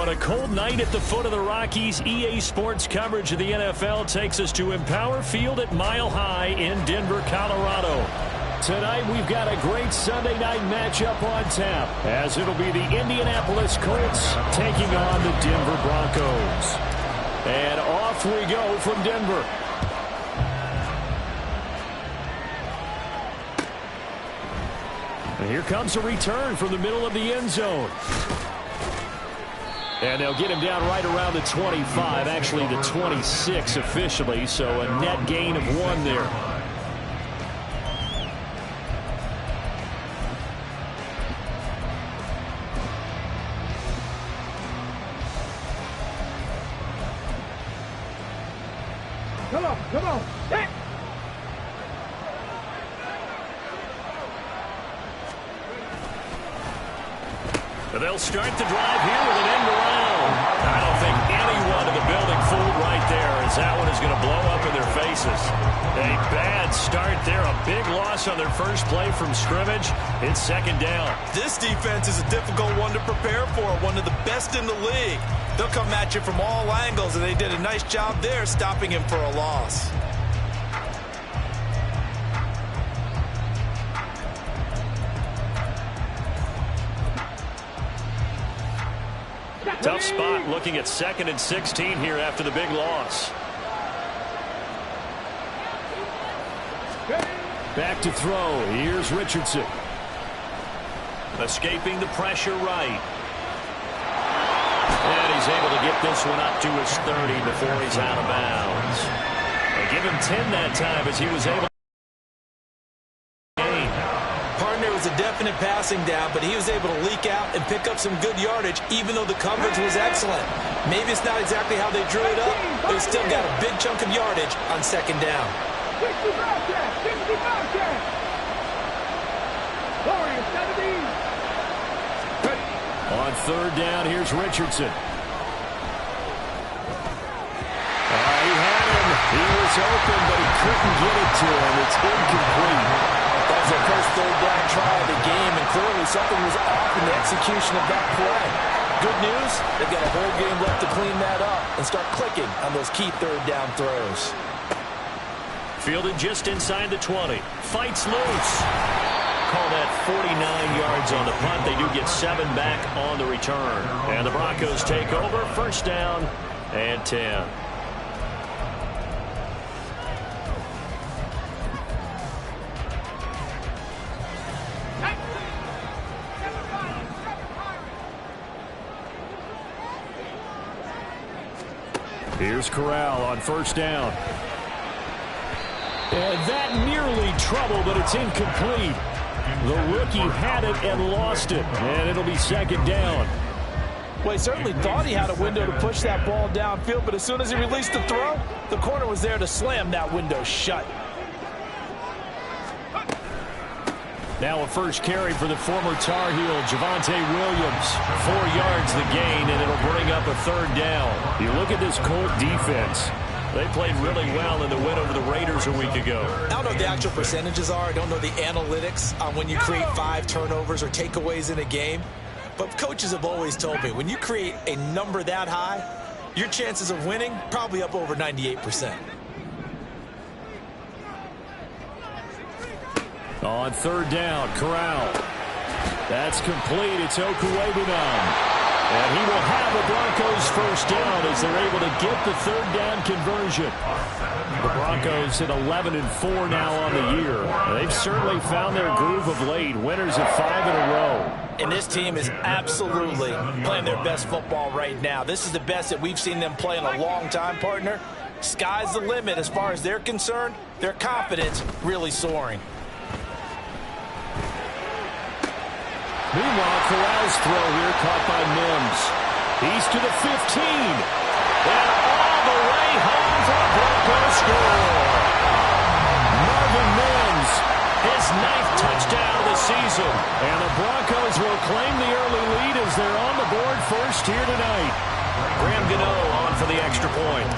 On a cold night at the foot of the Rockies, EA Sports coverage of the NFL takes us to Empower Field at Mile High in Denver, Colorado. Tonight, we've got a great Sunday night matchup on tap, as it'll be the Indianapolis Colts taking on the Denver Broncos. And off we go from Denver. And here comes a return from the middle of the end zone. And they'll get him down right around the 25, actually the 26 officially, so a net gain of 1 there. Come on, come on. Hey. They'll start the drive here with an end around. I don't think anyone in the building fooled right there, as that one is going to blow up in their faces. A bad start there. A big loss on their first play from scrimmage. It's second down. This defense is a difficult one to prepare for, one of the best in the league. They'll come at you from all angles, and they did a nice job there stopping him for a loss. Tough spot looking at 2nd and 16 here after the big loss. Back to throw. Here's Richardson. Escaping the pressure right. And he's able to get this one up to his 30 before he's out of bounds. They give him 10 that time as he was able to. Partner was a definite passing down, but he was able to leak out and pick up some good yardage, even though the coverage was excellent. Maybe it's not exactly how they drew it up, but he still got a big chunk of yardage on second down. 65 check, 65 check. Warriors 17. On third down, here's Richardson. He had him. He was open, but he couldn't get it to him. It's incomplete. That was their first third down try of the game, and clearly something was off in the execution of that play. Good news, they've got a whole game left to clean that up and start clicking on those key third down throws. Fielded just inside the 20. Fights loose. Call that 49 yards on the punt. They do get 7 back on the return. And the Broncos take over. First down and 10. Here's Corral on first down. And that nearly trouble, but it's incomplete. The rookie had it and lost it, and it'll be second down. Well, he certainly thought he had a window to push that ball downfield, but as soon as he released the throw, the corner was there to slam that window shut. Now a first carry for the former Tar Heel, Javonte Williams. 4 yards the gain, and it'll bring up a third down. You look at this Colt defense. They played really well in the win over the Raiders a week ago. I don't know what the actual percentages are. I don't know the analytics on when you create 5 turnovers or takeaways in a game. But coaches have always told me, when you create a number that high, your chances of winning probably up over 98%. On third down, Corral. That's complete. It's Okuegbunam. And he will have the Broncos first down as they're able to get the third down conversion. The Broncos at 11-4 now on the year. They've certainly found their groove of late. Winners of 5 in a row. And this team is absolutely playing their best football right now. This is the best that we've seen them play in a long time, partner. Sky's the limit as far as they're concerned. Their confidence really soaring. Meanwhile, Corral's throw here caught by Mims. He's to the 15. And all the way home for a Broncos score. Marvin Mims, his 9th touchdown of the season. And the Broncos will claim the early lead as they're on the board first here tonight. Graham Gano on for the extra point.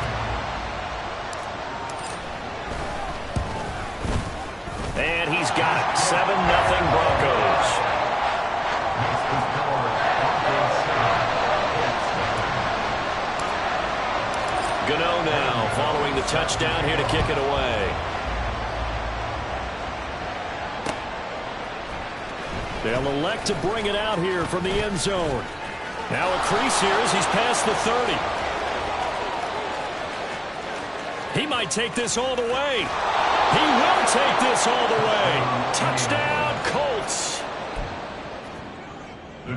And he's got it. 7-0 Broncos. following the touchdown here to kick it away. They'll elect to bring it out here from the end zone. Now a crease here as he's past the 30. He might take this all the way. He will take this all the way. Touchdown, Colts.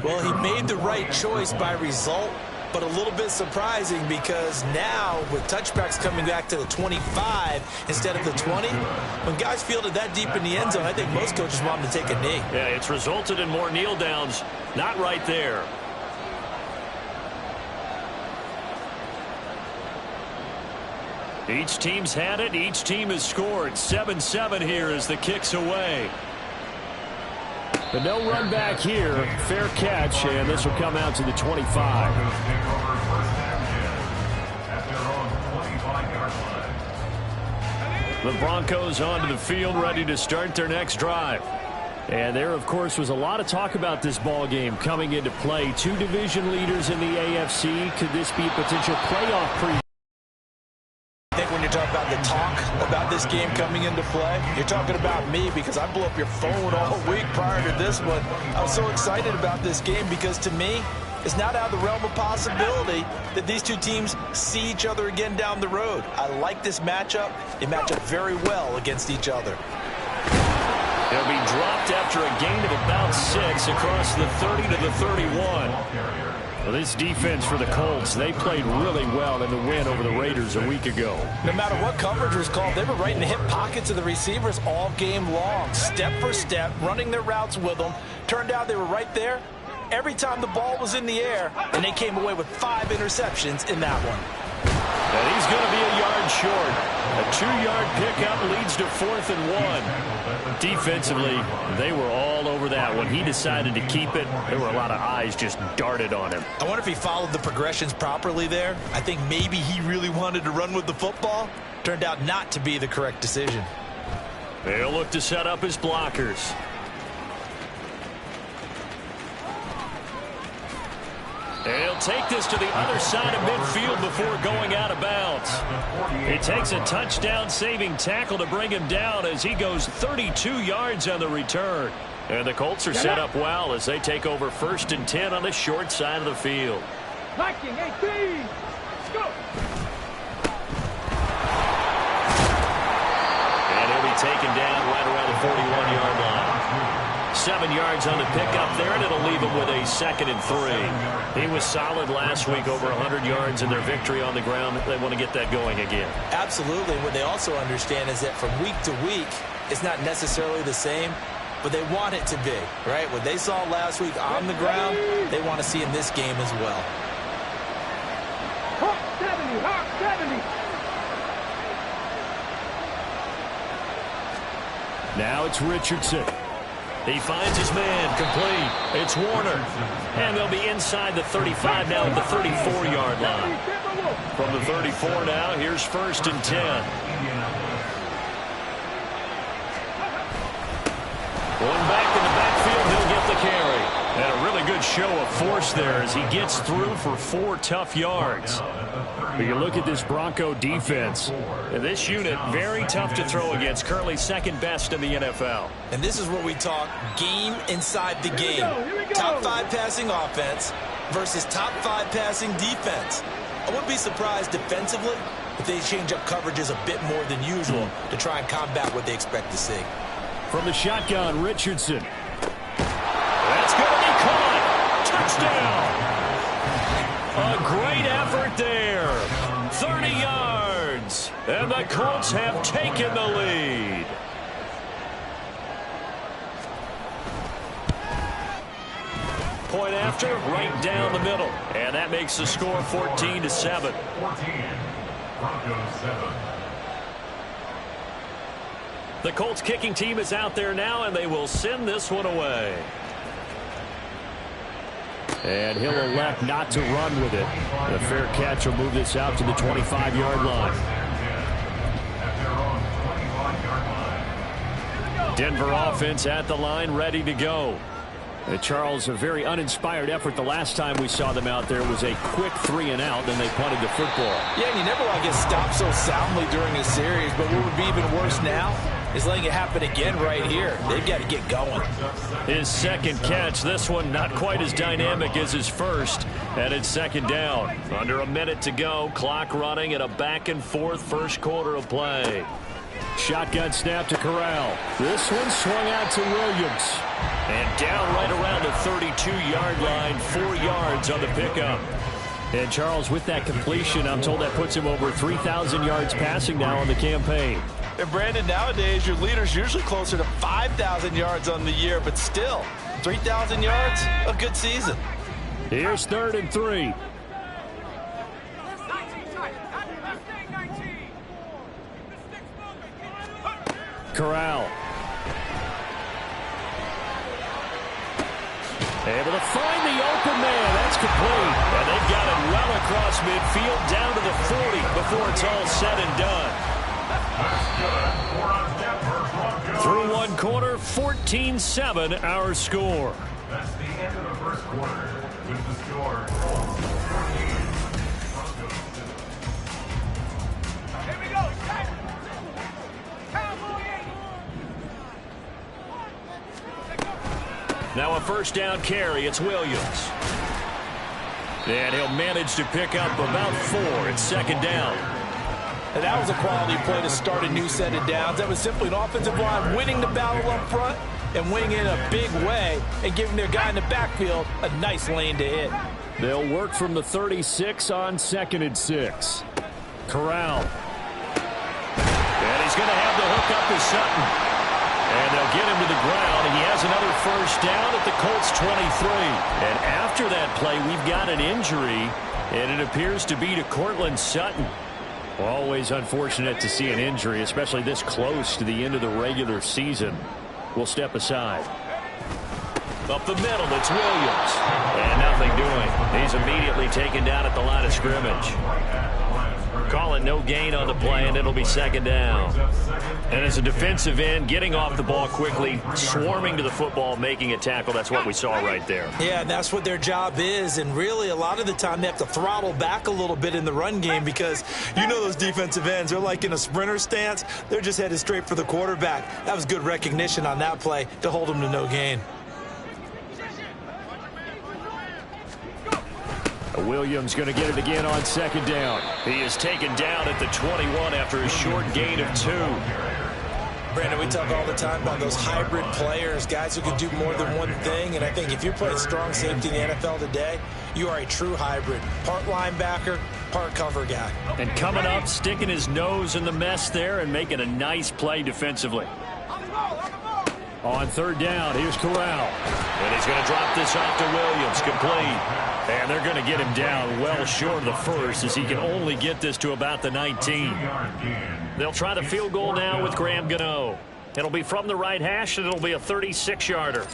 Well, he made the right choice by result, but a little bit surprising because now with touchbacks coming back to the 25 instead of the 20, when guys fielded that deep in the end zone, I think most coaches want them to take a knee. Yeah, it's resulted in more kneel downs. Not right there. Each team's had it. Each team has scored. 7-7 here as the kick's away. But no run back here. Fair catch, and this will come out to the 25. The Broncos onto the field, ready to start their next drive. And there, of course, was a lot of talk about this ball game coming into play. Two division leaders in the AFC. Could this be a potential playoff preview? I think when you're talking about the talk about this game coming into play, you're talking about me because I blew up your phone all week prior to this one. I was so excited about this game because to me, it's not out of the realm of possibility that these two teams see each other again down the road. I like this matchup. They match up very well against each other. They'll be dropped after a gain of about 6 across the 30 to the 31. Well, this defense for the Colts, they played really well in the win over the Raiders a week ago. No matter what coverage was called, they were right in the hip pockets of the receivers all game long, step for step, running their routes with them. Turned out they were right there every time the ball was in the air, and they came away with 5 interceptions in that one. And he's going to be a yard short. A 2-yard pickup leads to 4th and 1. Defensively, they were all over that. When he decided to keep it, there were a lot of eyes just darted on him. I wonder if he followed the progressions properly there. I think maybe he really wanted to run with the football. Turned out not to be the correct decision. They'll look to set up his blockers. And he'll take this to the other side of midfield before going out of bounds. It takes a touchdown-saving tackle to bring him down as he goes 32 yards on the return. And the Colts are set up well as they take over 1st and 10 on the short side of the field. Viking 18. Let's go. And he'll be taken down right around the 41-yard line. 7 yards on the pickup there, and it'll leave him with a 2nd and 3. He was solid last week, over 100 yards in their victory on the ground. They want to get that going again. Absolutely. What they also understand is that from week to week, it's not necessarily the same, but they want it to be, right? What they saw last week on the ground, they want to see in this game as well. Hawk 70, Hawk 70. Now it's Richardson. He finds his man, complete. It's Warner. And they'll be inside the 35 now at the 34-yard line. From the 34 now, here's 1st and 10. Going back in the backfield, he'll get the carry. And a really good show of force there as he gets through for 4 tough yards. But you look at this Bronco defense. This unit, very tough to throw against. Currently 2nd best in the NFL. And this is where we talk game inside the game. Top 5 passing offense versus top 5 passing defense. I wouldn't be surprised defensively if they change up coverages a bit more than usual to try and combat what they expect to see. From the shotgun, Richardson. That's going to be caught. Touchdown. A great effort there. 30 yards. And the Colts have taken the lead. Point after, right down the middle. And that makes the score 14-7. 14. Broncos 7. The Colts kicking team is out there now, and they will send this one away. And he'll elect not to run with it. The fair catch will move this out to the 25-yard line. Denver offense at the line, ready to go. Charles, a very uninspired effort. The last time we saw them out there was a quick 3-and-out, then they punted the football. Yeah, and you never want to get stopped so soundly during a series, but what would be even worse now is letting it happen again right here. They've got to get going. His second catch, this one not quite as dynamic as his first, and it's second down. Under a minute to go, clock running, and a back-and-forth first quarter of play. Shotgun snap to Corral. This one swung out to Williams. And down right around the 32-yard line, 4 yards on the pickup. And Charles, with that completion, I'm told that puts him over 3,000 yards passing now on the campaign. And Brandon, nowadays your leader's usually closer to 5,000 yards on the year, but still, 3,000 yards, a good season. Here's 3rd and 3. Corral. Able to find the open man. That's complete. And they've got it well across midfield down to the 40 before it's all said and done. Through one quarter, 14-7 our score. That's the end of the first quarter with the score. Here we go. Now a first down carry. It's Williams. And he'll manage to pick up about 4. It's second down. And that was a quality play to start a new set of downs. That was simply an offensive line winning the battle up front and winning in a big way and giving their guy in the backfield a nice lane to hit. They'll work from the 36 on 2nd and 6. Corral. And he's going to have the hook up to Sutton. And they'll get him to the ground, and he has another first down at the Colts 23. And after that play, we've got an injury, and it appears to be to Courtland Sutton. Always unfortunate to see an injury, especially this close to the end of the regular season. We'll step aside. Up the middle, it's Williams. And nothing doing. He's immediately taken down at the line of scrimmage. Calling no gain on the play, and it'll be second down. And as a defensive end, getting off the ball quickly, swarming to the football, making a tackle, that's what we saw right there. Yeah, and that's what their job is, and really a lot of the time they have to throttle back a little bit in the run game because you know those defensive ends, they're like in a sprinter stance. They're just headed straight for the quarterback. That was good recognition on that play to hold them to no gain. Williams going to get it again on second down. He is taken down at the 21 after a short gain of 2. Brandon, we talk all the time about those hybrid players, guys who can do more than one thing, and I think if you're playing strong safety in the NFL today, you are a true hybrid. Part linebacker, part cover guy. And coming up, sticking his nose in the mess there and making a nice play defensively. On third down, here's Corral. And he's going to drop this off to Williams, complete. And they're going to get him down well short of the first as he can only get this to about the 19. They'll try the field goal now with Graham Gano. It'll be from the right hash, and it'll be a 36-yarder.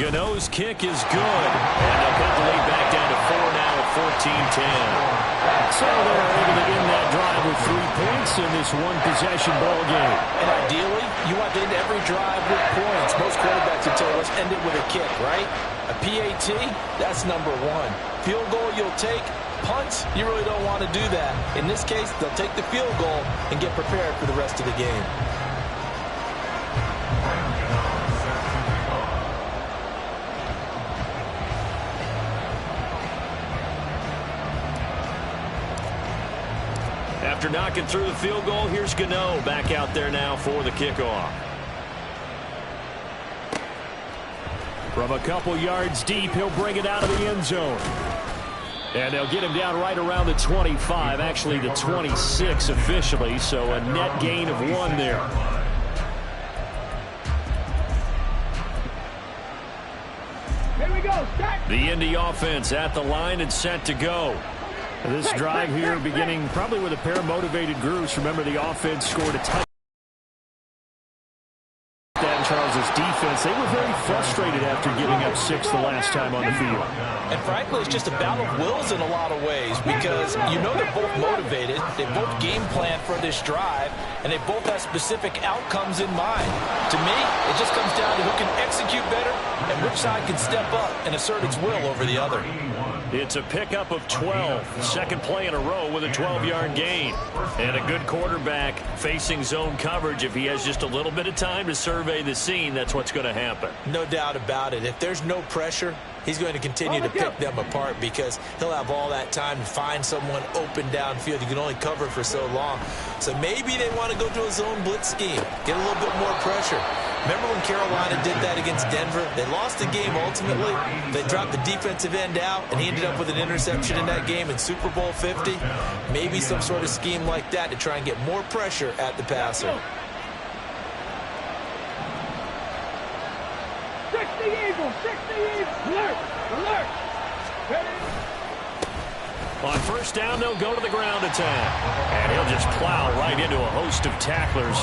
Gano's kick is good. And they'll put the lead back down to 4 now at 14-10. So they're able to end that drive with 3 points in this one-possession ball game. And ideally, you want to end every drive with points. Most quarterbacks would tell us end it with a kick, right? A PAT, that's number 1. Field goal you'll take. Punts, you really don't want to do that. In this case, they'll take the field goal and get prepared for the rest of the game. After knocking through the field goal, here's Gano back out there now for the kickoff. From a couple yards deep, he'll bring it out of the end zone. And they'll get him down right around the 25, actually the 26 officially, so a net gain of 1 there. Here we go. Set. The Indy offense at the line and set to go. This drive here beginning probably with a pair of motivated groups. Remember, the offense scored a touchdown Charles' defense, they were very frustrated after giving up 6 the last time on the field. And frankly, it's just a battle of wills in a lot of ways because you know they're both motivated. They both game plan for this drive, and they both have specific outcomes in mind. To me, it just comes down to who can execute better and which side can step up and assert its will over the other. It's a pickup of 12. Second play in a row with a 12-yard gain. And a good quarterback facing zone coverage. If he has just a little bit of time to survey the scene, that's what's going to happen. No doubt about it. If there's no pressure, he's going to continue to pick them apart because he'll have all that time to find someone open downfield. You can only cover for so long. So maybe they want to go to a zone blitz scheme, get a little bit more pressure. Remember when Carolina did that against Denver? They lost the game ultimately. They dropped the defensive end out, and he ended up with an interception in that game in Super Bowl 50. Maybe some sort of scheme like that to try and get more pressure at the passer. 60 Eagles, 60 Eagles. Alert, alert. Ready? On first down, they'll go to the ground attack. And he'll just plow right into a host of tacklers.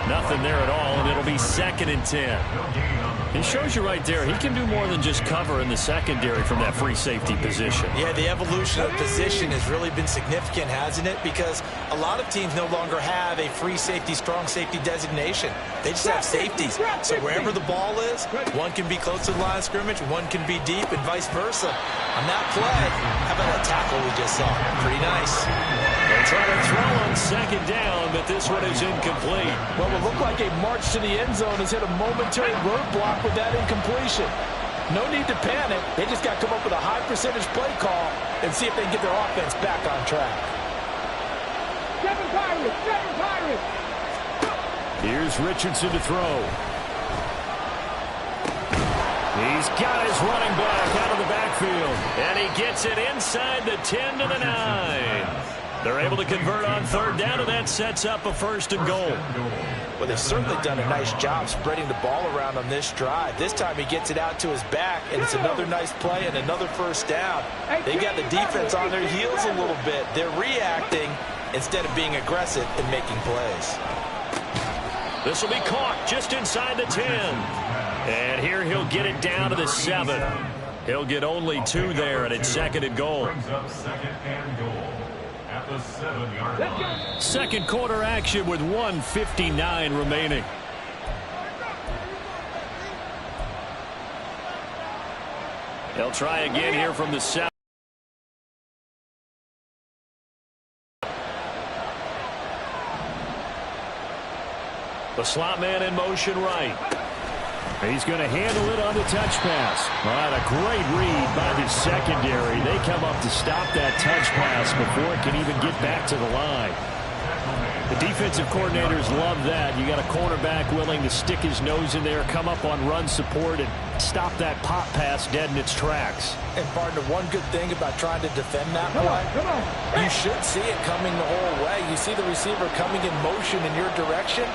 Nothing there at all, and it'll be 2nd and 10. He shows you right there, he can do more than just cover in the secondary from that free safety position. Yeah, the evolution of position has really been significant, hasn't it? Because a lot of teams no longer have a free safety, strong safety designation. They just have safeties. So wherever the ball is, one can be close to the line of scrimmage, one can be deep, and vice versa. On that play, how about that tackle we just saw? Pretty nice. They try to throw on 2nd down, but this one is incomplete. Well, it looked like a march to the end zone has hit a momentary roadblock with that incompletion. No need to panic. They just got to come up with a high percentage play call and see if they can get their offense back on track. 7 Pirates, 7 Pirates. Here's Richardson to throw. He's got his running back out of the backfield. And he gets it inside the 10 to the 9. They're able to convert on 3rd down, and that sets up a 1st and goal. Well, they've certainly done a nice job spreading the ball around on this drive. This time he gets it out to his back, and it's another nice play and another 1st down. They got the defense on their heels a little bit. They're reacting instead of being aggressive and making plays. This will be caught just inside the 10. And here he'll get it down to the 7. He'll get only 2 there, and it's 2nd and goal. Brings up 2nd and goal at the 7-yard line. Second quarter action with 1:59 remaining. They'll try again here from the 7. The slot man in motion right. He's going to handle it on the touch pass. All right, a great read by the secondary. They come up to stop that touch pass before it can even get back to the line. The defensive coordinators love that. You got a cornerback willing to stick his nose in there, come up on run support, and stop that pop pass dead in its tracks. And, partner, one good thing about trying to defend that play, you should see it coming the whole way. You see the receiver coming in motion in your direction.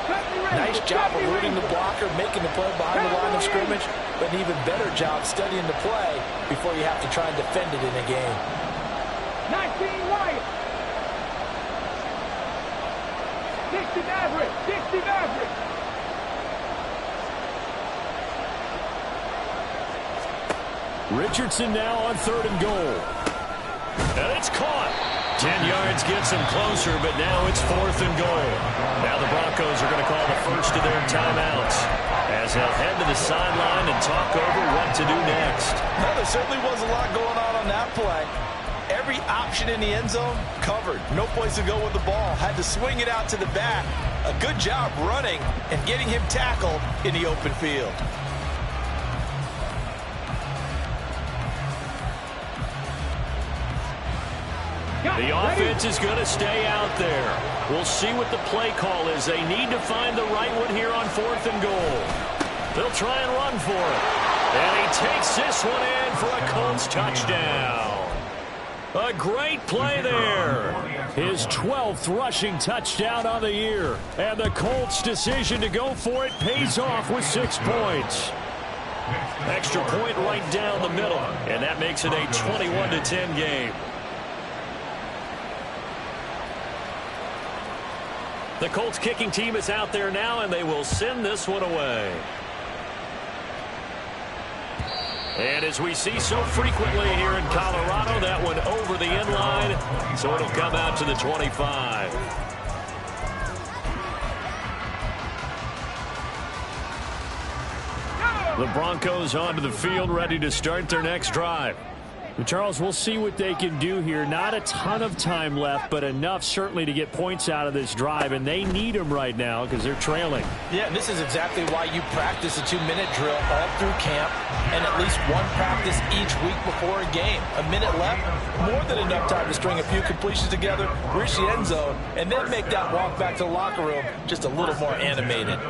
Nice job of eluding the blocker, making the play behind the line of scrimmage, but an even better job studying the play before you have to try and defend it in a game. 19 Wyatt. 60 Maverick, 60 Maverick. Richardson now on 3rd and goal. And it's caught. 10 yards gets him closer, but now it's 4th and goal. Now the Broncos are going to call the first of their timeouts as they'll head to the sideline and talk over what to do next. Well, there certainly was a lot going on that play. Every option in the end zone covered. No place to go with the ball. Had to swing it out to the back. A good job running and getting him tackled in the open field. The offense is going to stay out there. We'll see what the play call is. They need to find the right one here on 4th and goal. They'll try and run for it. And he takes this one in for a Colts touchdown. A great play there. His 12th rushing touchdown on the year. And the Colts' decision to go for it pays off with 6 points. Extra point right down the middle. And that makes it a 21-10 game. The Colts kicking team is out there now, and they will send this one away. And as we see so frequently here in Colorado, that one over the end line, so it'll come out to the 25. The Broncos onto the field, ready to start their next drive. Well, Charles, we'll see what they can do here. Not a ton of time left, but enough certainly to get points out of this drive, and they need them right now because they're trailing. Yeah, and this is exactly why you practice a 2-minute drill all through camp and at least one practice each week before a game. A minute left, more than enough time to string a few completions together, reach the end zone, and then make that walk back to the locker room just a little more animated.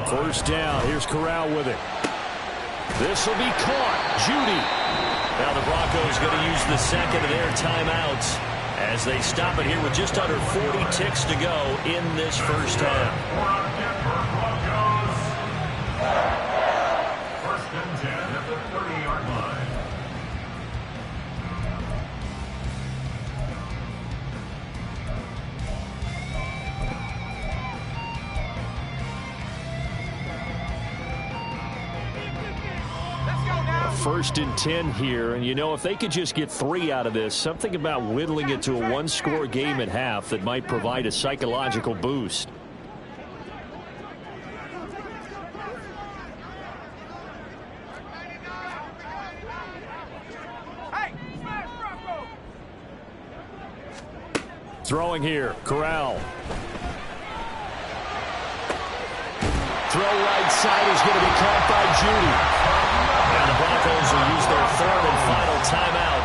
First down. Here's Corral with it. This will be caught. Judy. Now the Broncos going to use the second of their timeouts as they stop it here with just under 40 ticks to go in this first half. First and 10 at the 30-yard line. First and 10 here, and you know, if they could just get 3 out of this, something about whittling it to a one-score game at half that might provide a psychological boost. Throwing here, Corral. Throw right side is going to be caught by Judy. And the Broncos will use their third and final timeout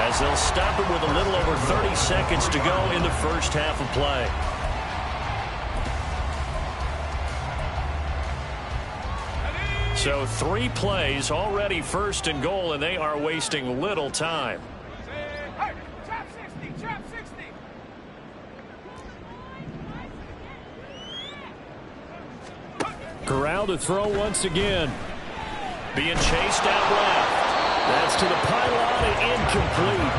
as they'll stop it with a little over 30 seconds to go in the first half of play. So 3 plays already first and goal, and they are wasting little time. Hey, chop 60, chop 60. Corral to throw once again. Being chased out left. That's to the pylon and incomplete.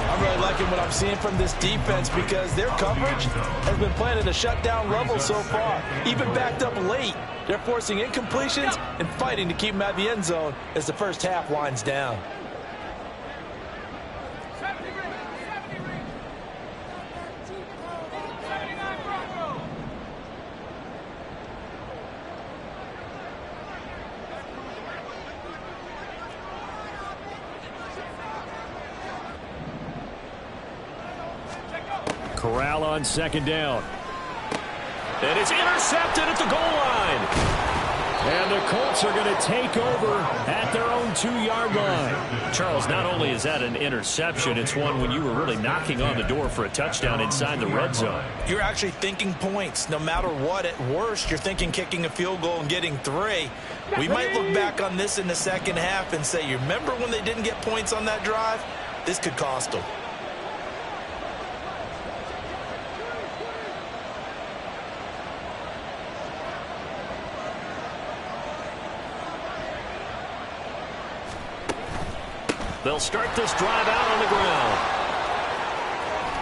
I'm really liking what I'm seeing from this defense because their coverage has been playing at a shutdown level so far. Even backed up late, they're forcing incompletions and fighting to keep them out of the end zone as the first half winds down. Corral on second down. And it's intercepted at the goal line. And the Colts are going to take over at their own 2-yard line. Charles, not only is that an interception, it's one when you were really knocking on the door for a touchdown inside the red zone. You're actually thinking points. No matter what, at worst, you're thinking kicking a field goal and getting 3. We might look back on this in the second half and say, you remember when they didn't get points on that drive? This could cost them. They'll start this drive out on the ground.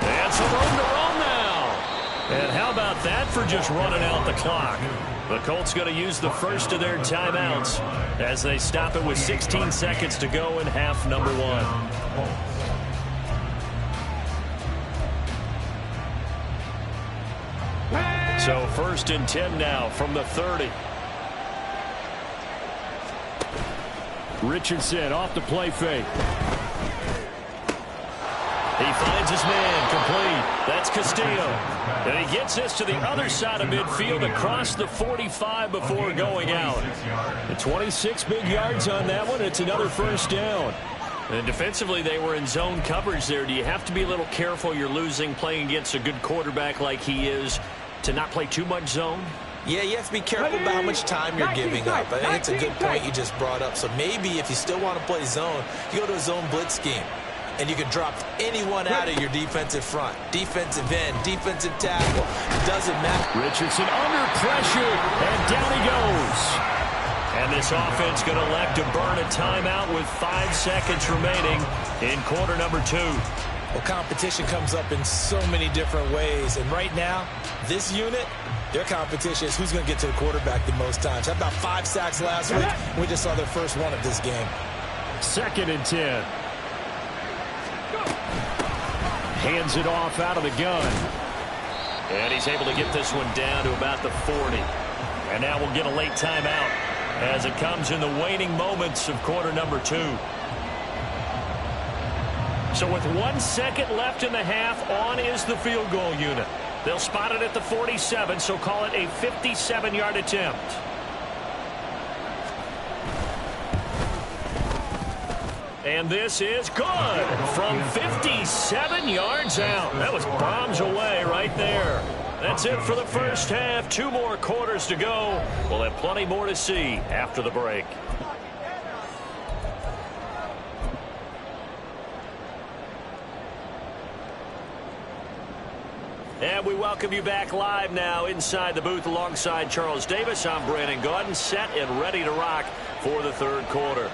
And some room to run now. And how about that for just running out the clock? The Colts going to use the first of their timeouts as they stop it with 16 seconds to go in half number 1. So first and 10 now from the 30. Richardson off the play fake. He finds his man complete. That's Castillo. And he gets this to the other side of midfield across the 45 before going out. And 26 big yards on that one. It's another first down. And defensively, they were in zone coverage there. Do you have to be a little careful? You're losing playing against a good quarterback like he is to not play too much zone? Yeah, you have to be careful about how much time you're giving up. I think it's a good point you just brought up. So maybe if you still want to play zone, you go to a zone blitz scheme. And you can drop anyone out of your defensive front. Defensive end, defensive tackle. It doesn't matter. Richardson under pressure, and down he goes. And this offense going to elect to burn a timeout with 5 seconds remaining in quarter number 2. Well, competition comes up in so many different ways. And right now, This unit, their competition is who's going to get to the quarterback the most times. Had about 5 sacks last week. We just saw their first one of this game. 2nd and 10. Hands it off out of the gun. And he's able to get this one down to about the 40. And now we'll get a late timeout as it comes in the waning moments of quarter number 2. So with 1 second left in the half, on is the field goal unit. They'll spot it at the 47, so call it a 57-yard attempt. And this is good from 57 yards out. That was bombs away right there. That's it for the first half. 2 more quarters to go. We'll have plenty more to see after the break. And we welcome you back live now inside the booth alongside Charles Davis. I'm Brandon Gaudin, set and ready to rock for the 3rd quarter.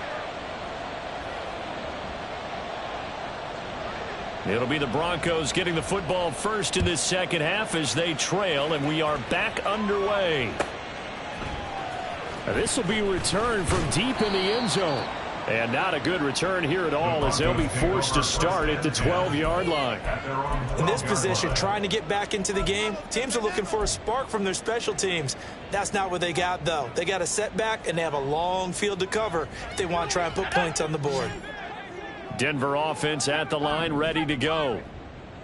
It'll be the Broncos getting the football first in this second half as they trail, and we are back underway. This will be returned from deep in the end zone. And not a good return here at all as they'll be forced to start at the 12-yard line. In this position, trying to get back into the game, teams are looking for a spark from their special teams. That's not what they got, though. They got a setback, and they have a long field to cover if they want to try and put points on the board. Denver offense at the line, ready to go.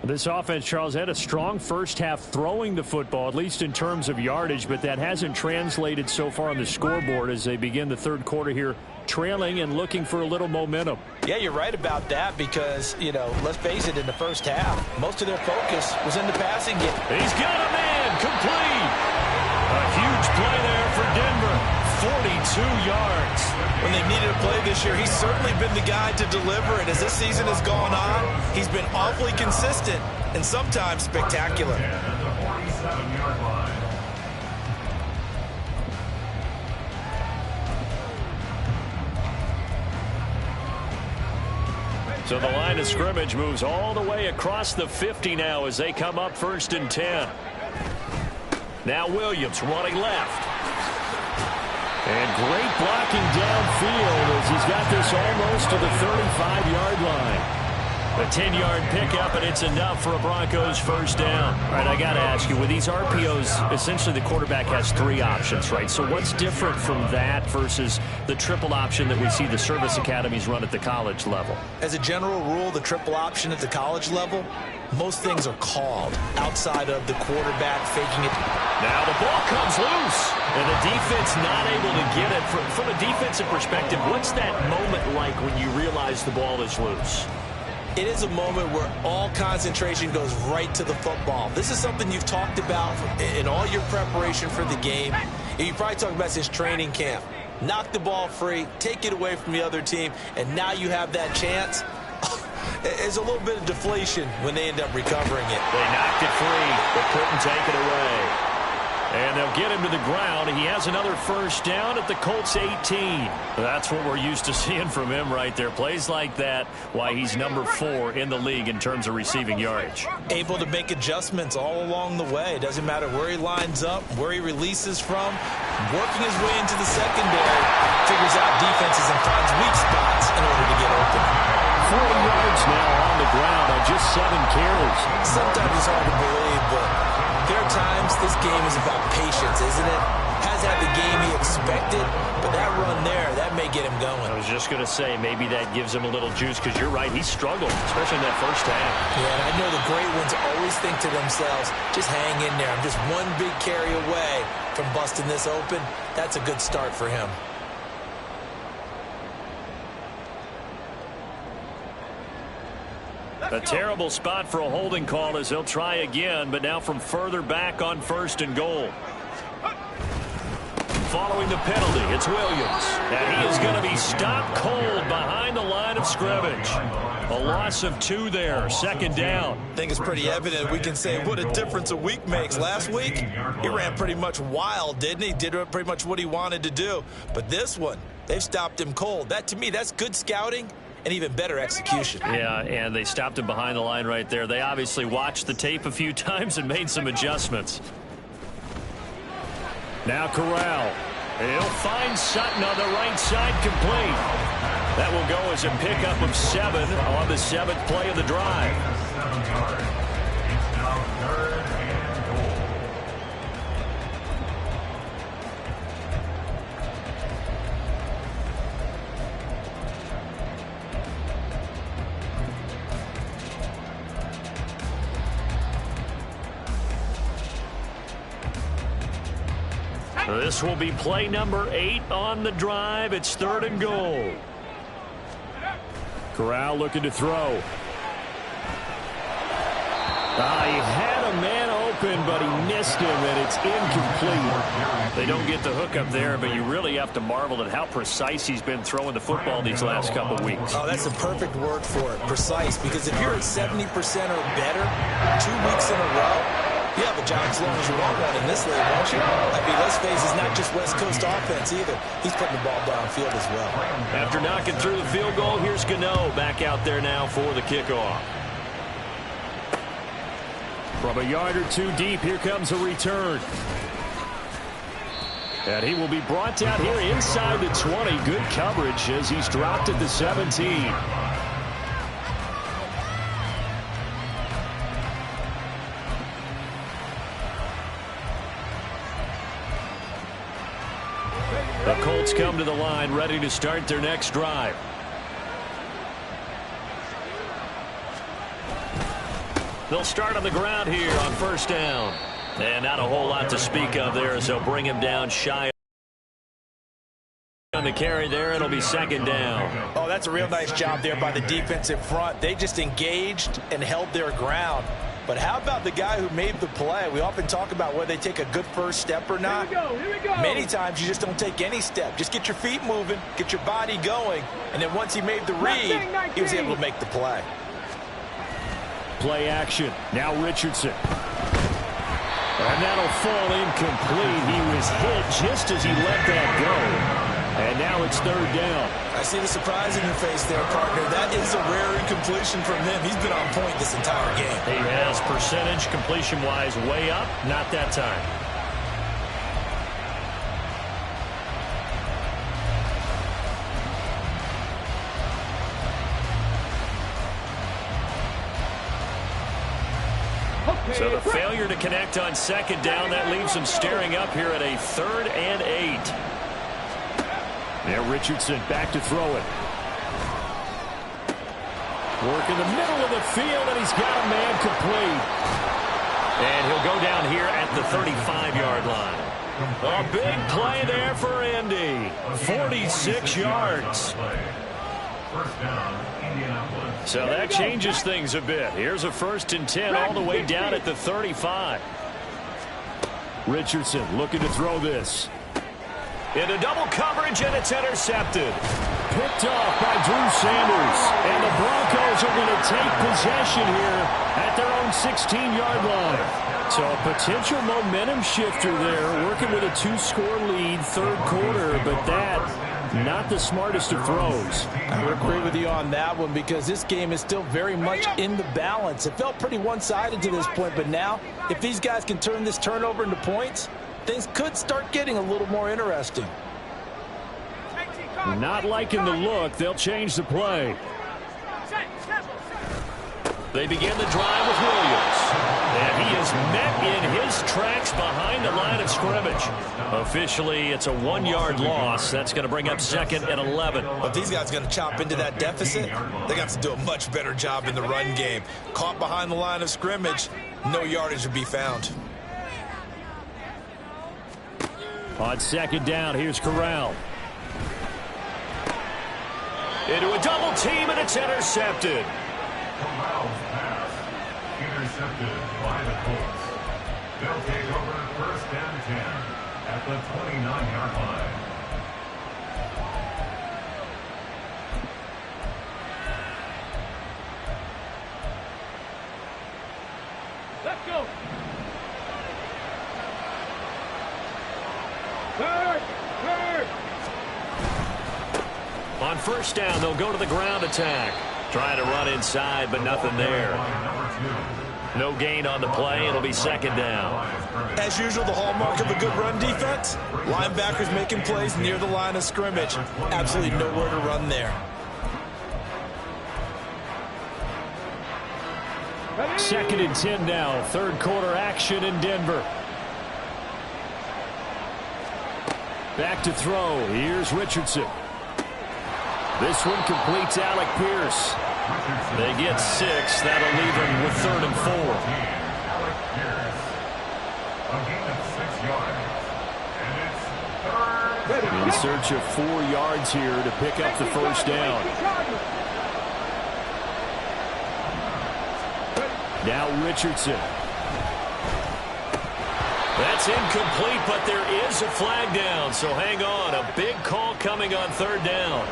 This offense, Charles, had a strong first half throwing the football, at least in terms of yardage, but that hasn't translated so far on the scoreboard as they begin the 3rd quarter here, trailing and looking for a little momentum. Yeah, you're right about that because, you know, let's face it, in the first half, most of their focus was in the passing game. He's got a man complete. A huge play there for Denver. 42 yards. When they needed a play this year, he's certainly been the guy to deliver it. As this season has gone on, he's been awfully consistent and sometimes spectacular. So the line of scrimmage moves all the way across the 50 now as they come up 1st and 10. Now Williams running left. And great blocking downfield as he's got this almost to the 35-yard line. A 10-yard pickup, and it's enough for a Broncos first down. All right, I got to ask you, with these RPOs, essentially the quarterback has 3 options, right? So what's different from that versus the triple option that we see the service academies run at the college level? As a general rule, the triple option at the college level, most things are called outside of the quarterback faking it. Now the ball comes loose, and the defense not able to get it. From a defensive perspective, what's that moment like when you realize the ball is loose? It is a moment where all concentration goes right to the football. This is something you've talked about in all your preparation for the game. You probably talked about since training camp. Knock the ball free, take it away from the other team, and now you have that chance. There's a little bit of deflation when they end up recovering it. They knocked it free, but couldn't take it away. And they'll get him to the ground. He has another first down at the Colts 18. That's what we're used to seeing from him right there. Plays like that, why he's number 4 in the league in terms of receiving yardage. Able to make adjustments all along the way. It doesn't matter where he lines up, where he releases from. Working his way into the secondary, figures out defenses and finds weak spots in order to get open. 40 yards now on the ground on just 7 carries. Sometimes it's hard to believe, but there are times this game is about patience, isn't it? Has had the game he expected, but that run there, that may get him going. I was just going to say, maybe that gives him a little juice, because you're right, he struggled, especially in that first half. Yeah, and I know the great ones always think to themselves, just hang in there. I'm just one big carry away from busting this open. That's a good start for him. A terrible spot for a holding call as they'll try again, but now from further back on 1st and goal. Following the penalty, it's Williams. And he is going to be stopped cold behind the line of scrimmage. A loss of 2 there, 2nd down. I think it's pretty evident. We can say what a difference a week makes. Last week, he ran pretty much wild, didn't he? Did pretty much what he wanted to do. But this one, they've stopped him cold. That, to me, that's good scouting and even better execution. Yeah, and they stopped him behind the line right there. They obviously watched the tape a few times and made some adjustments. Now Corral. He'll find Sutton on the right side, complete. That will go as a pickup of 7 on the 7th play of the drive. It's now 3rd and goal. This will be play number 8 on the drive. It's 3rd and goal. Corral looking to throw. He had a man open, but he missed him, and it's incomplete. They don't get the hook up there, but you really have to marvel at how precise he's been throwing the football these last couple of weeks. Oh, that's the perfect word for it, precise, because if you're at 70% or better 2 weeks in a row, you have a job as long as you want one in this league, won't you? I mean, let's face it, it's not just West Coast offense either. He's putting the ball downfield as well. After knocking through the field goal, here's Gano back out there now for the kickoff. From a yard or 2 deep, here comes a return. And he will be brought down here inside the 20. Good coverage as he's dropped at the 17. The Colts come to the line, ready to start their next drive. They'll start on the ground here on 1st down. And not a whole lot to speak of there, as they'll bring him down shy on the carry there. It'll be 2nd down. Oh, that's a real nice job there by the defensive front. They just engaged and held their ground. But how about the guy who made the play? We often talk about whether they take a good first step or not. Here we go. Many times you just don't take any step. Just get your feet moving, get your body going, and then once he made the read, he was able to make the play. Play action. Now Richardson. And that'll fall incomplete. He was hit just as he let that go. And now it's 3rd down. I see the surprise in your face there, partner. That is a rare incompletion from him. He's been on point this entire game. He has percentage completion-wise way up. Not that time. So the failure to connect on 2nd down, that leaves him staring up here at a 3rd and 8. Now Richardson back to throw it. Work in the middle of the field, and he's got a man complete. And he'll go down here at the 35-yard line. A big play there for Indy. 46 yards. 1st down, Indianapolis. So that changes things a bit. Here's a 1st and 10 all the way down at the 35. Richardson looking to throw this. Into double coverage, and it's intercepted. Picked off by Drew Sanders. And the Broncos are going to take possession here at their own 16-yard line. So a potential momentum shifter there, working with a 2-score lead, 3rd quarter, but that, not the smartest of throws. I would agree with you on that one, because this game is still very much in the balance. It felt pretty one-sided to this point, but now, if these guys can turn this turnover into points, things could start getting a little more interesting. Not liking the look. They'll change the play. They begin the drive with Williams. And he is met in his tracks behind the line of scrimmage. Officially, it's a 1-yard loss. That's going to bring up 2nd and 11. But these guys are going to chop into that deficit. They got to do a much better job in the run game. Caught behind the line of scrimmage, no yardage to be found. On 2nd down, here's Corral. Into a double team, and it's intercepted. Corral's pass intercepted by the Colts. They'll take over 1st and 10 at the 29-yard line. Let's go. 3rd. On On first down, they'll go to the ground attack. Trying to run inside, but nothing there. No gain on the play. It'll be second down. As usual, the hallmark of a good run defense, linebackers making plays near the line of scrimmage. Absolutely nowhere to run there. Second and 10 now. Third quarter action in Denver. Back to throw. Here's Richardson. This one completes Alec Pierce. They get 6. That'll leave them with 3rd and 4. Alec Pierce. A gain of 6 yards. And it's 3rd. In search of 4 yards here to pick up the first down. Now Richardson. That's incomplete, but there is a flag down, so hang on. A big call coming on 3rd down.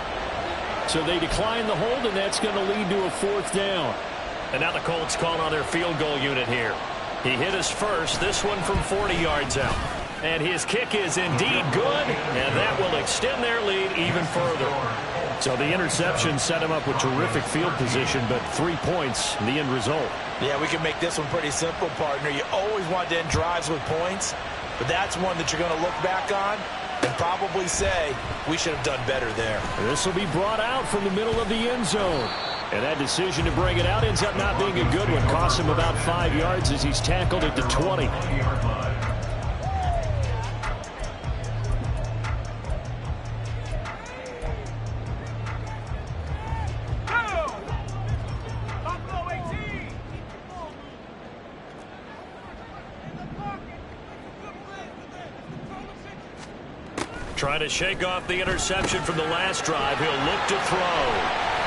So they decline the hold, and that's going to lead to a 4th down. And now the Colts call on their field goal unit here. He hit his first, this one from 40 yards out. And his kick is indeed good, and that will extend their lead even further. So the interception set him up with terrific field position, but 3 points, the end result. Yeah, we can make this one pretty simple, partner. You always want to end drives with points, but that's one that you're going to look back on and probably say, we should have done better there. This will be brought out from the middle of the end zone. And that decision to bring it out ends up not being a good one. Costs him about 5 yards as he's tackled at the 20. Trying to shake off the interception from the last drive. He'll look to throw.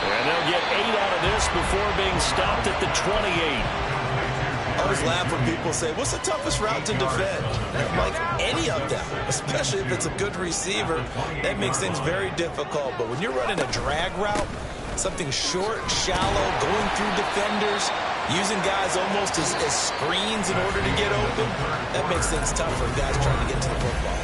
And they'll get 8 out of this before being stopped at the 28. I always laugh when people say, what's the toughest route to defend? I'm like, any of them, especially if it's a good receiver. That makes things very difficult. But when you're running a drag route, something short, shallow, going through defenders, using guys almost as screens in order to get open, that makes things tough for guys trying to get to the football.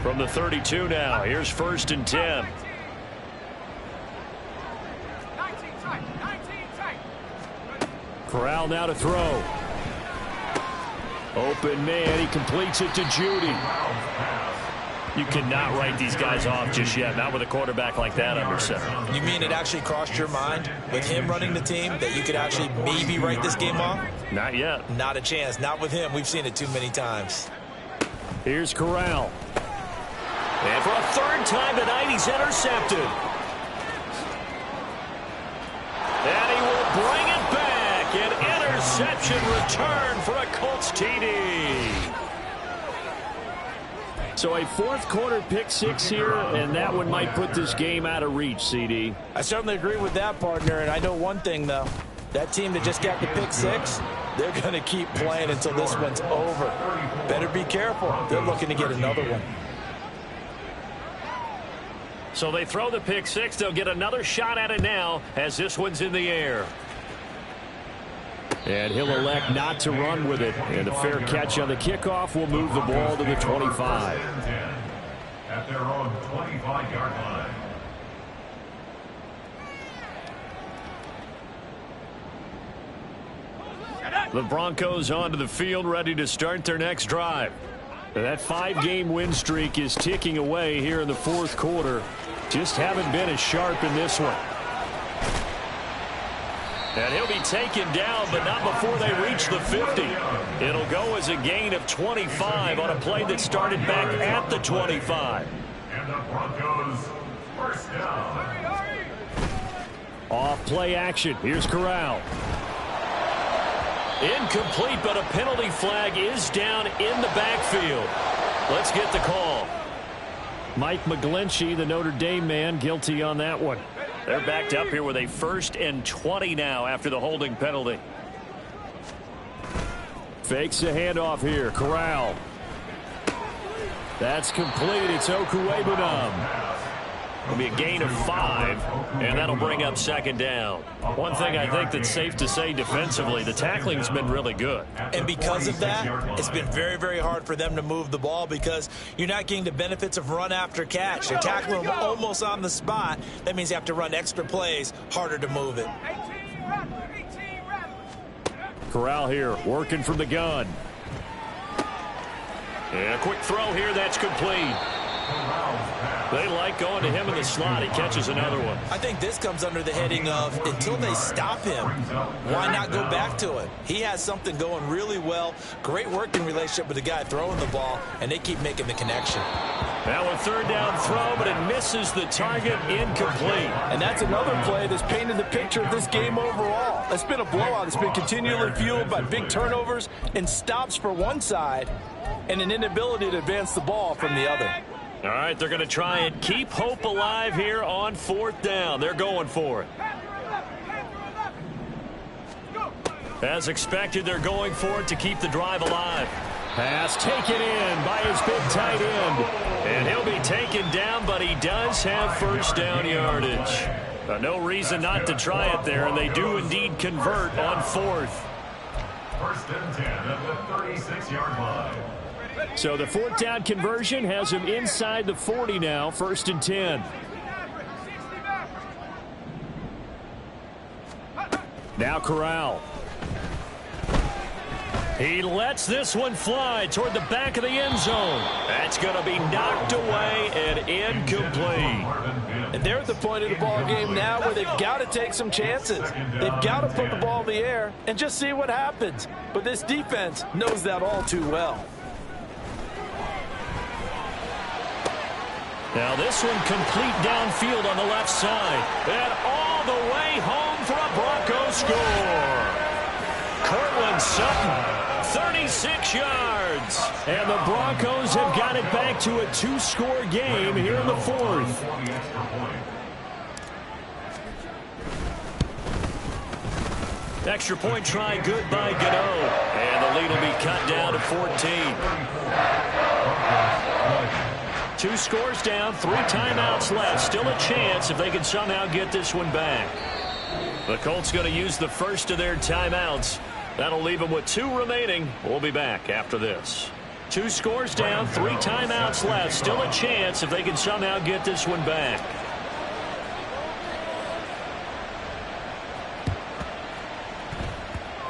From the 32 now, here's 1st and 10. Corral now to throw. Open man, he completes it to Judy. You cannot write these guys off just yet, not with a quarterback like that under center. You mean it actually crossed your mind with him running the team that you could actually maybe write this game off? Not yet. Not a chance. Not with him. We've seen it too many times. Here's Corral. And for a 3rd time tonight, he's intercepted. And he will bring it back. An interception return for a Colts TD. So a 4th quarter pick 6 here, and that one might put this game out of reach, CD. I certainly agree with that, partner. And I know one thing, though. That team that just got the pick 6, they're going to keep playing until this one's over. Better be careful. They're looking to get another one. So they throw the pick 6. They'll get another shot at it now as this one's in the air. And he'll elect not to run with it. And a fair catch on the kickoff will move the ball to the 25. At their own 25-yard line. The Broncos onto the field, ready to start their next drive. That 5-game win streak is ticking away here in the 4th quarter. Just haven't been as sharp in this one. And he'll be taken down, but not before they reach the 50. It'll go as a gain of 25 on a play that started back at the 25. And the Broncos first down. Off play action. Here's Corral. Incomplete, but a penalty flag is down in the backfield. Let's get the call. Mike McGlinchey, the Notre Dame man, guilty on that one. They're backed up here with a 1st and 20 now after the holding penalty. Fakes a handoff here. Corral. That's complete. It's Okuwebunam. It'll be a gain of 5, and that'll bring up second down. One thing I think that's safe to say defensively, the tackling's been really good. And because of that, it's been very, very hard for them to move the ball because you're not getting the benefits of run after catch. They're tackling them almost on the spot. That means you have to run extra plays, harder to move it. Corral here, working from the gun. And a quick throw here, that's complete. They like going to him in the slot. He catches another one. I think this comes under the heading of until they stop him, why not go back to it? He has something going really well. Great working relationship with the guy throwing the ball, and they keep making the connection. Now a third down throw, but it misses the target, incomplete. And that's another play that's painted the picture of this game overall. It's been a blowout. It's been continually fueled by big turnovers and stops for one side and an inability to advance the ball from the other. All right, they're going to try and keep hope alive here on 4th down. They're going for it. As expected, they're going for it to keep the drive alive. Pass taken in by his big tight end. And he'll be taken down, but he does have first down yardage. No reason not to try it there, and they do indeed convert on 4th. 1st and 10 at the 36-yard line. So the 4th down conversion has him inside the 40 now, 1st and 10. Now Corral. He lets this one fly toward the back of the end zone. That's going to be knocked away and incomplete. And they're at the point of the ball game now where they've got to take some chances. They've got to put the ball in the air and just see what happens. But this defense knows that all too well. Now this one complete downfield on the left side. And all the way home for a Broncos score. Cortland Sutton, 36 yards. And the Broncos have got it back to a 2-score game here in the 4th. Extra point try good by Gano. And the lead will be cut down to 14. 2 scores down, 3 timeouts left. Still a chance if they can somehow get this one back. The Colts going to use the first of their timeouts. That'll leave them with 2 remaining. We'll be back after this. 2 scores down, 3 timeouts left. Still a chance if they can somehow get this one back.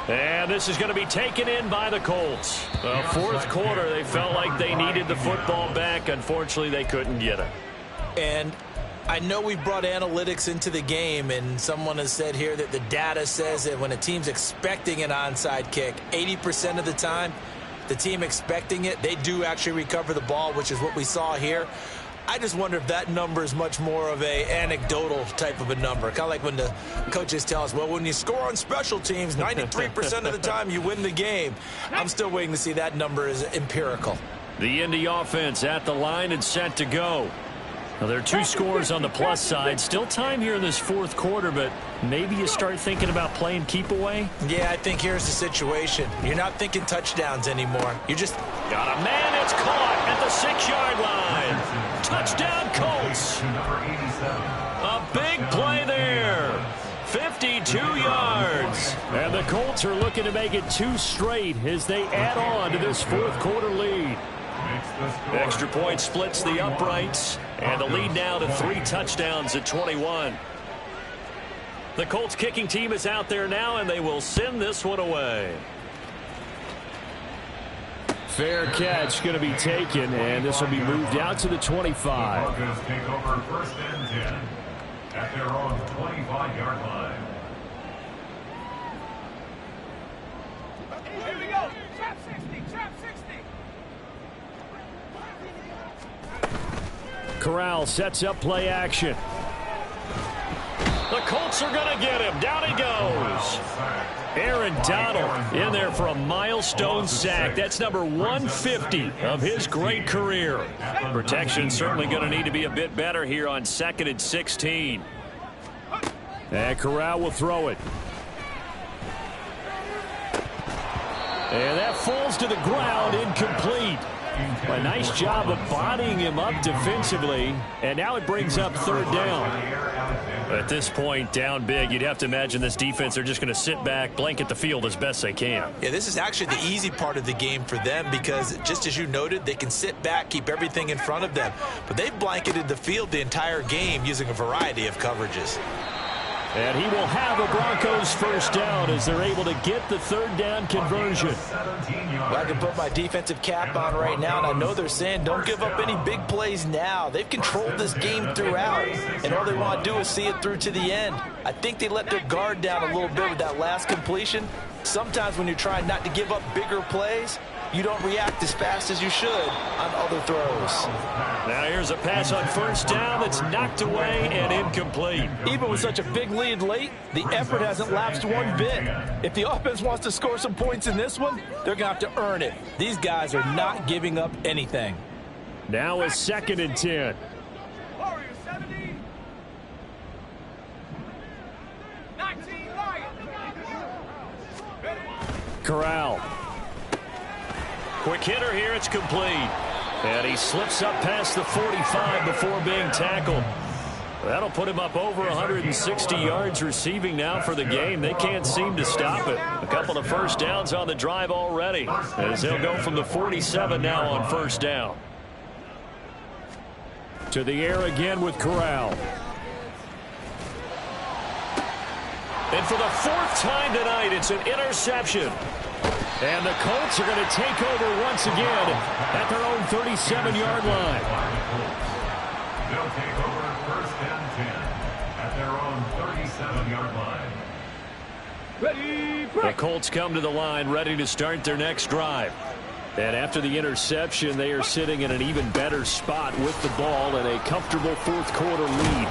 And this is going to be taken in by the Colts. The 4th quarter, they felt like they needed the football back. Unfortunately, they couldn't get it. And I know we brought analytics into the game, and someone has said here that the data says that when a team's expecting an onside kick, 80% of the time, the team expecting it, they do actually recover the ball, which is what we saw here. I just wonder if that number is much more of a anecdotal type of a number. Kind of like when the coaches tell us, well, when you score on special teams, 93% of the time you win the game. I'm still waiting to see that number is empirical. The Indy offense at the line and set to go. Now, there are 2 scores on the plus side. Still time here in this 4th quarter, but maybe you start thinking about playing keep away? Yeah, I think here's the situation. You're not thinking touchdowns anymore. You're just... Got a man, it's caught at the 6-yard line. Touchdown, Colts. A big play there. 52 yards. And the Colts are looking to make it 2 straight as they add on to this 4th quarter lead. Extra point splits the uprights, and the lead now to 3 touchdowns at 21. The Colts kicking team is out there now, and they will send this one away. Fair catch going to be taken, and this will be moved out to the 25. Broncos take over 1st and 10 at their own 25-yard line. Here we go. Trap 60. Trap 60. Corral sets up play action. The Colts are going to get him. Down he goes. Aaron Donald in there for a milestone sack. That's number 150 of his great career. Protection certainly going to need to be a bit better here on 2nd and 16. And Corral will throw it. And that falls to the ground, incomplete. a nice job of bodying him up defensively, and now it brings up third down. At this point, down big, you'd have to imagine this defense are just going to sit back, blanket the field as best they can. Yeah, this is actually the easy part of the game for them because, just as you noted, they can sit back, keep everything in front of them. But they've blanketed the field the entire game using a variety of coverages. And he will have a Broncos first down as they're able to get the third down conversion. Well, I can put my defensive cap on right now, and I know they're saying don't give up any big plays now. They've controlled this game throughout, and all they want to do is see it through to the end. I think they let their guard down a little bit with that last completion. Sometimes when you're trying not to give up bigger plays, you don't react as fast as you should on other throws. Now here's a pass on first down that's knocked away and incomplete. Even with such a big lead late, the effort hasn't lapsed one bit. If the offense wants to score some points in this one, they're going to have to earn it. These guys are not giving up anything. Now a 2nd and 10. Warriors 70. 19 Lions. Corral. Quick hitter here, it's complete. And he slips up past the 45 before being tackled. That'll put him up over 160 yards receiving now for the game. They can't seem to stop it. A couple of first downs on the drive already, as they'll go from the 47 now on first down. To the air again with Corral. And for the 4th time tonight, it's an interception. And the Colts are going to take over once again at their own 37-yard line. They'll take over 1st and 10 at their own 37-yard line. Ready, The break. Colts come to the line ready to start their next drive. And after the interception, they are sitting in an even better spot with the ball and a comfortable 4th quarter lead.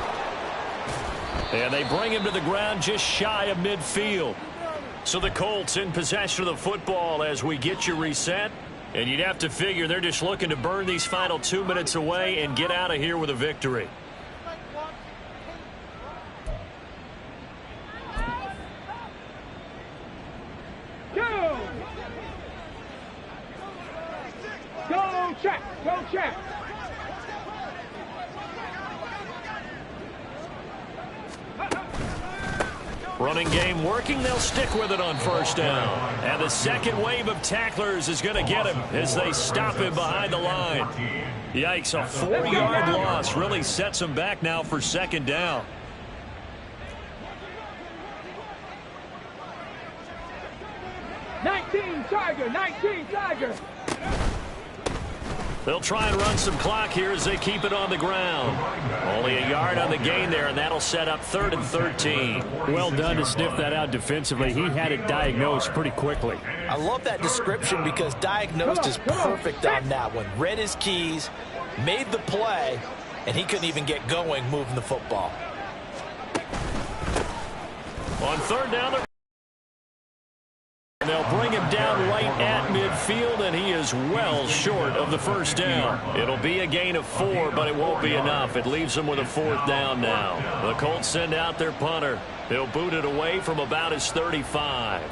And they bring him to the ground just shy of midfield. So the Colts in possession of the football as we get you reset. And you'd have to figure they're just looking to burn these final 2 minutes away and get out of here with a victory. Go. Go check. Go check. Running game working. They'll stick with it on first down. And the second wave of tacklers is going to get him as they stop him behind the line. Yikes, a 4-yard loss really sets him back now for 2nd down. Nineteen Tiger. They'll try and run some clock here as they keep it on the ground. Only a yard on the gain there, and that'll set up 3rd and 13. Well done to sniff that out defensively. He had it diagnosed pretty quickly. I love that description because diagnosed is perfect on that one. Read his keys, made the play, and he couldn't even get going moving the football. On 3rd down, they'll bring him down right at midfield, and he is well short of the first down. It'll be a gain of 4, but it won't be enough. It leaves them with a 4th down now. The Colts send out their punter. He'll boot it away from about his 35.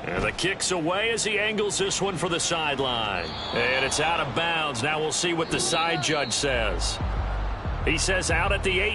And the kick's away as he angles this one for the sideline. And it's out of bounds. Now we'll see what the side judge says. He says out at the 8.